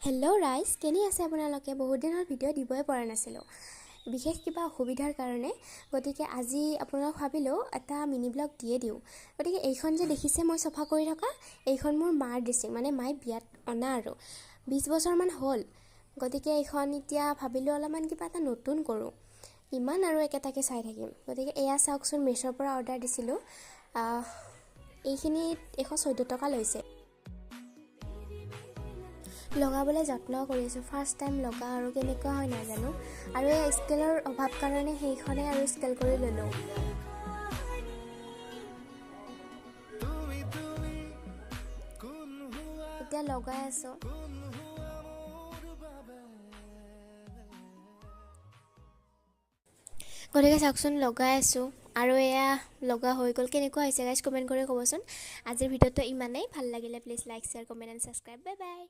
Hello' ৰাইজ, কেনে আছে আপোনালোকে? বহুত দিনৰ ভিডিঅ' দিবই পৰা নাছিলোঁ, বিশেষ কিবা অসুবিধাৰ কাৰণে। গতিকে আজি আপোনালোক ভাবিলোঁ এটা মিনি ব্লগ দিয়ে দিওঁ। গতিকে এইখন যে দেখিছে মই চফা কৰি থকা, এইখন মোৰ মাৰ ড্ৰেছিং, মানে মায়ে বিয়াত অনা আৰু 20 বছৰমান হ'ল। গতিকে এইখন এতিয়া ভাবিলোঁ অলপমান কিবা এটা নতুন কৰোঁ, ইমান আৰু একেটাকে চাই থাকিম। গতিকে এয়া চাওকচোন, মেছ'ৰ পৰা অৰ্ডাৰ দিছিলোঁ। এইখিনিত 114 টকা লৈছে। লগাবলৈ যত্ন কৰিছোঁ, ফাৰ্ষ্ট টাইম লগা আৰু কেনেকুৱা হয় নাজানো। আৰু এই স্কেলৰ অভাৱ কাৰণে সেইখনে আৰু স্কেল কৰি ল'লোঁ। এতিয়া লগাই আছোঁ। গতিকে চাওকচোন, লগাই আছোঁ আৰু এয়া লগা হৈ গ'ল। কেনেকুৱা হৈছে গাইজ কমেণ্ট কৰি ক'বচোন। আজিৰ ভিডিঅ'টো ইমানেই। ভাল লাগিলে please like, share, comment and subscribe. Bye bye.